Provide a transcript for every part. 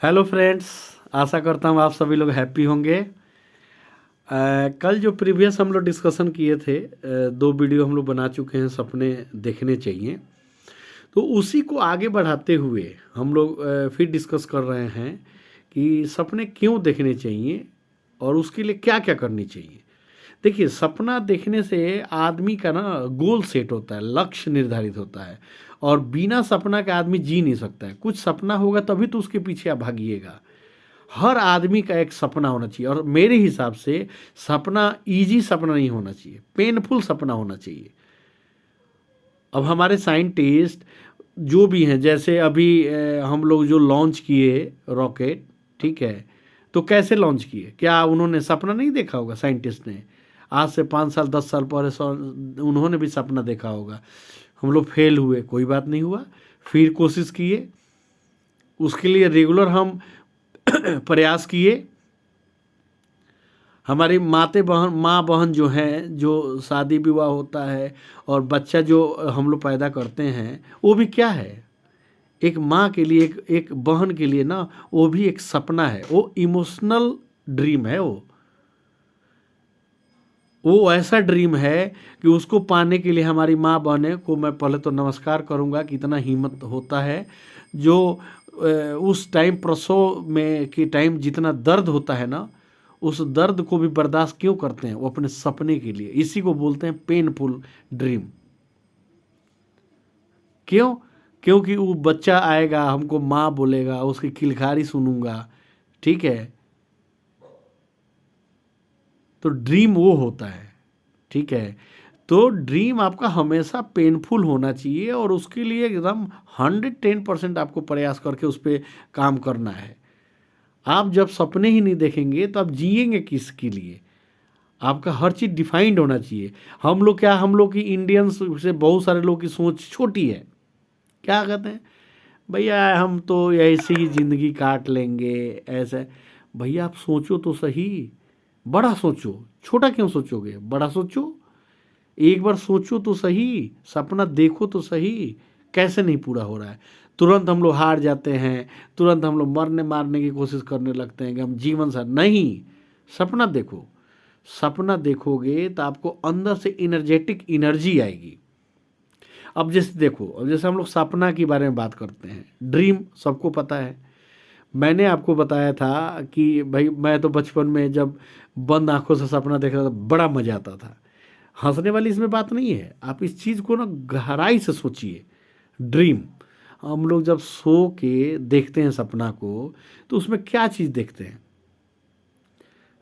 Hello friends. आशा करता हूँ आप सभी लोग हैप्पी होंगे। कल जो प्रीवियस हम लोग डिस्कशन किए थे, दो वीडियो हम लोग बना चुके हैं, सपने देखने चाहिए। तो उसी को आगे बढ़ाते हुए हम लोग फिर डिस्कस कर रहे हैं कि सपने क्यों देखने चाहिए और उसके लिए क्या क्या करनी चाहिए। देखिए, सपना देखने से आदमी का ना गोल सेट होता है, लक्ष्य निर्धारित होता है। और बिना सपना के आदमी जी नहीं सकता है। कुछ सपना होगा तभी तो उसके पीछे आप भागिएगा। हर आदमी का एक सपना होना चाहिए, और मेरे हिसाब से सपना इजी सपना नहीं होना चाहिए, पेनफुल सपना होना चाहिए। अब हमारे साइंटिस्ट जो भी हैं, जैसे अभी हम लोग जो लॉन्च किए रॉकेट, ठीक है, तो कैसे लॉन्च किए? क्या उन्होंने सपना नहीं देखा होगा? साइंटिस्ट ने आज से 5 साल 10 साल पहले उन्होंने भी सपना देखा होगा। हम लोग फेल हुए, कोई बात नहीं हुआ, फिर कोशिश किए, उसके लिए रेगुलर हम प्रयास किए। हमारी माते बहन माँ बहन जो हैं, जो शादी विवाह होता है और बच्चा जो हम लोग पैदा करते हैं, वो भी क्या है, एक माँ के लिए, एक बहन के लिए ना, वो भी एक सपना है, वो इमोशनल ड्रीम है। वो ऐसा ड्रीम है कि उसको पाने के लिए हमारी माँ बहने को मैं पहले तो नमस्कार करूँगा कि इतना हिम्मत होता है जो उस टाइम प्रसव में के टाइम जितना दर्द होता है ना, उस दर्द को भी बर्दाश्त क्यों करते हैं? वो अपने सपने के लिए। इसी को बोलते हैं पेनफुल ड्रीम। क्यों? क्योंकि वो बच्चा आएगा, हमको माँ बोलेगा, उसकी किलकारी सुनूंगा, ठीक है। तो ड्रीम वो होता है, ठीक है। तो ड्रीम आपका हमेशा पेनफुल होना चाहिए, और उसके लिए एकदम 110% आपको प्रयास करके उस पर काम करना है। आप जब सपने ही नहीं देखेंगे तो आप जिएंगे किसके लिए? आपका हर चीज़ डिफाइंड होना चाहिए। हम लोग की इंडियंस से बहुत सारे लोग की सोच छोटी है। क्या कहते हैं, भैया हम तो ऐसे ही ज़िंदगी काट लेंगे, ऐसे। भैया आप सोचो तो सही, बड़ा सोचो। छोटा क्यों सोचोगे? बड़ा सोचो। एक बार सोचो तो सही, सपना देखो तो सही। कैसे नहीं पूरा हो रहा है? तुरंत हम लोग हार जाते हैं, तुरंत हम लोग मरने मारने की कोशिश करने लगते हैं कि हम जीवन से नहीं। सपना देखो। सपना देखोगे तो आपको अंदर से इनर्जेटिक एनर्जी आएगी। अब जैसे देखो, अब जैसे हम लोग सपना के बारे में बात करते हैं, ड्रीम सबको पता है। मैंने आपको बताया था कि भाई मैं तो बचपन में जब बंद आंखों से सपना देख रहा था, बड़ा मजा आता था। हंसने वाली इसमें बात नहीं है, आप इस चीज़ को ना गहराई से सोचिए। ड्रीम, हम लोग जब सो के देखते हैं सपना को, तो उसमें क्या चीज़ देखते हैं?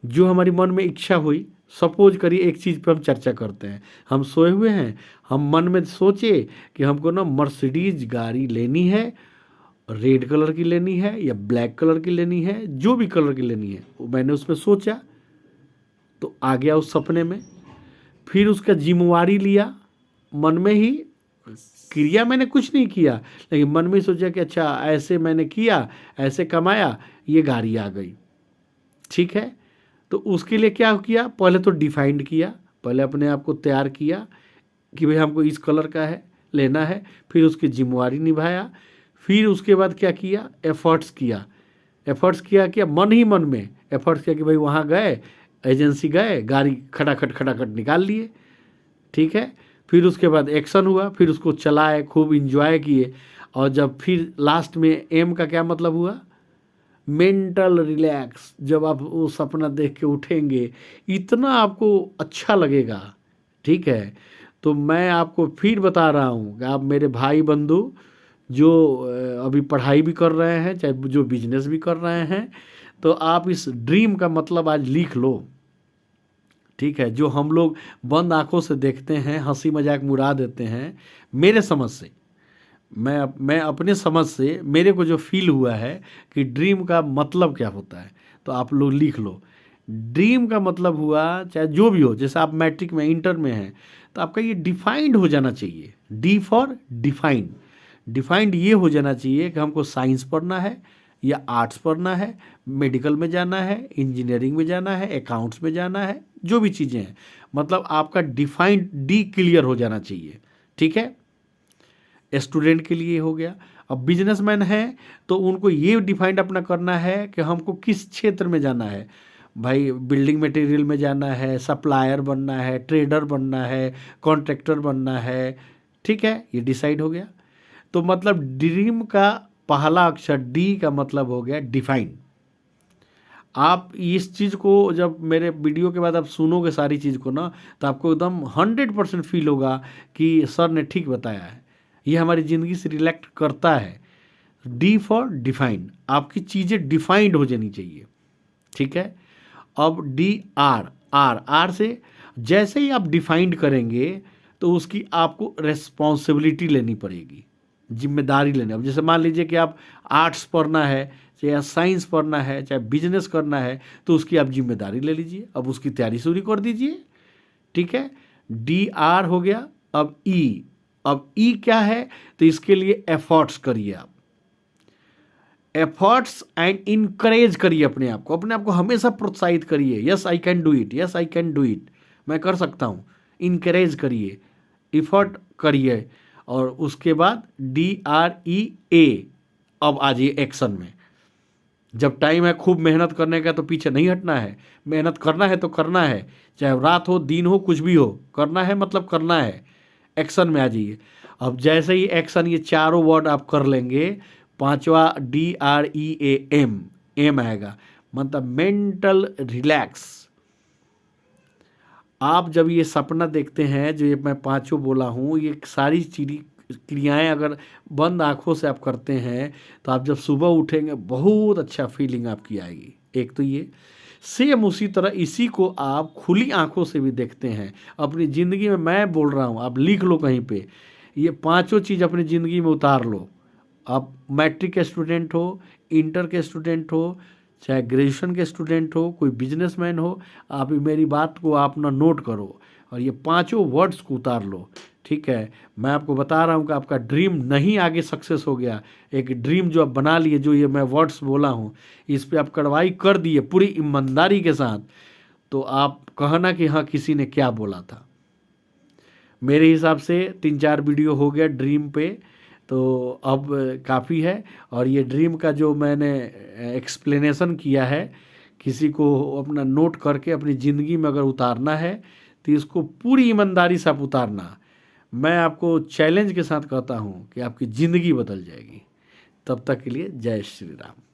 जो हमारी मन में इच्छा हुई। सपोज करिए एक चीज़ पे हम चर्चा करते हैं, हम सोए हुए हैं, हम मन में सोचे कि हमको ना मर्सिडीज गाड़ी लेनी है, रेड कलर की लेनी है या ब्लैक कलर की लेनी है, जो भी कलर की लेनी है, वो मैंने उसमें सोचा, तो आ गया उस सपने में। फिर उसका जिम्मेवारी लिया मन में ही, क्रिया मैंने कुछ नहीं किया, लेकिन मन में ही सोचा कि अच्छा ऐसे मैंने किया, ऐसे कमाया, ये गाड़ी आ गई, ठीक है। तो उसके लिए क्या किया? पहले तो डिफाइंड किया, पहले अपने आप को तैयार किया कि भाई हमको इस कलर का है, लेना है। फिर उसकी जिम्मेवारी निभाया। फिर उसके बाद क्या किया? एफर्ट्स किया। एफर्ट्स किया, क्या मन ही मन में एफर्ट्स किया कि भाई वहाँ गए, एजेंसी गए, गाड़ी खटाखट खटाखट निकाल लिए, ठीक है। फिर उसके बाद एक्शन हुआ, फिर उसको चलाए, खूब इंजॉय किए। और जब फिर लास्ट में एम का क्या मतलब हुआ? Mental relax. जब आप वो सपना देख के उठेंगे, इतना आपको अच्छा लगेगा, ठीक है। तो मैं आपको फिर बता रहा हूँ कि आप मेरे भाई बंधु जो अभी पढ़ाई भी कर रहे हैं, चाहे जो बिजनेस भी कर रहे हैं, तो आप इस ड्रीम का मतलब आज लिख लो, ठीक है। जो हम लोग बंद आंखों से देखते हैं, हंसी मजाक में उड़ा देते हैं, मेरे समझ से, मैं अपने समझ से मेरे को जो फील हुआ है कि ड्रीम का मतलब क्या होता है, तो आप लोग लिख लो। ड्रीम का मतलब हुआ, चाहे जो भी हो, जैसे आप मैट्रिक में, इंटर में हैं, तो आपका ये डिफाइंड हो जाना चाहिए। D for defined. डिफाइंड ये हो जाना चाहिए कि हमको साइंस पढ़ना है या आर्ट्स पढ़ना है, मेडिकल में जाना है, इंजीनियरिंग में जाना है, अकाउंट्स में जाना है, जो भी चीज़ें हैं, मतलब आपका डिफाइंड डी क्लियर हो जाना चाहिए, ठीक है। स्टूडेंट के लिए हो गया। अब बिजनेसमैन हैं तो उनको ये डिफाइंड अपना करना है कि हमको किस क्षेत्र में जाना है। भाई बिल्डिंग मटेरियल में जाना है, सप्लायर बनना है, ट्रेडर बनना है, कॉन्ट्रैक्टर बनना है, ठीक है, ये डिसाइड हो गया। तो मतलब ड्रीम का पहला अक्षर डी का मतलब हो गया डिफाइन। आप इस चीज़ को जब मेरे वीडियो के बाद आप सुनोगे सारी चीज़ को ना, तो आपको एकदम 100% फील होगा कि सर ने ठीक बताया है, ये हमारी ज़िंदगी से रिलेक्ट करता है। डी फॉर डिफाइन, आपकी चीज़ें डिफाइंड हो जानी चाहिए, ठीक है। अब डी आर, आर आर से जैसे ही आप डिफाइंड करेंगे तो उसकी आपको रेस्पॉन्सिबिलिटी लेनी पड़ेगी, जिम्मेदारी लेनी। अब जैसे मान लीजिए कि आप आर्ट्स पढ़ना है, चाहे साइंस पढ़ना है, चाहे बिजनेस करना है, तो उसकी आप जिम्मेदारी ले लीजिए, अब उसकी तैयारी शुरू कर दीजिए, ठीक है। डी आर हो गया। अब ई, अब ई क्या है, तो इसके लिए एफर्ट्स करिए आप, एफर्ट्स एंड इनकरेज करिए अपने आप को, अपने आप को हमेशा प्रोत्साहित करिए, yes I can do it, yes I can do it, मैं कर सकता हूँ। इनकरेज करिए, इफर्ट करिए। और उसके बाद DREA, अब आ जाइए एक्शन में। जब टाइम है खूब मेहनत करने का तो पीछे नहीं हटना है, मेहनत करना है तो करना है, चाहे रात हो दिन हो कुछ भी हो, करना है मतलब करना है। एक्शन में आ जाइए। अब जैसे ही एक्शन, ये चारों वर्ड आप कर लेंगे, पांचवा DREAM, एम आएगा, मतलब मेंटल रिलैक्स। आप जब ये सपना देखते हैं, जो ये मैं पांचों बोला हूँ, ये सारी चीज़ क्रियाएं अगर बंद आंखों से आप करते हैं, तो आप जब सुबह उठेंगे बहुत अच्छा फीलिंग आपकी आएगी। एक तो ये सेम उसी तरह इसी को आप खुली आंखों से भी देखते हैं अपनी ज़िंदगी में। मैं बोल रहा हूँ, आप लिख लो कहीं पे, ये पांचों चीज़ अपनी ज़िंदगी में उतार लो। आप मैट्रिक के स्टूडेंट हो, इंटर के स्टूडेंट हो, चाहे ग्रेजुएशन के स्टूडेंट हो, कोई बिजनेसमैन हो, आप मेरी बात को आप ना नोट करो और ये पांचों वर्ड्स को उतार लो, ठीक है। मैं आपको बता रहा हूँ कि आपका ड्रीम नहीं आगे सक्सेस हो गया, एक ड्रीम जो आप बना लिए, जो ये मैं वर्ड्स बोला हूँ, इस पे आप कार्रवाई कर दिए पूरी ईमानदारी के साथ, तो आप कहना कि हाँ किसी ने क्या बोला था। मेरे हिसाब से 3-4 वीडियो हो गया ड्रीम पे, तो अब काफ़ी है। और ये ड्रीम का जो मैंने एक्सप्लेनेशन किया है, किसी को अपना नोट करके अपनी ज़िंदगी में अगर उतारना है तो इसको पूरी ईमानदारी से आप उतारना। मैं आपको चैलेंज के साथ कहता हूँ कि आपकी ज़िंदगी बदल जाएगी। तब तक के लिए जय श्री राम।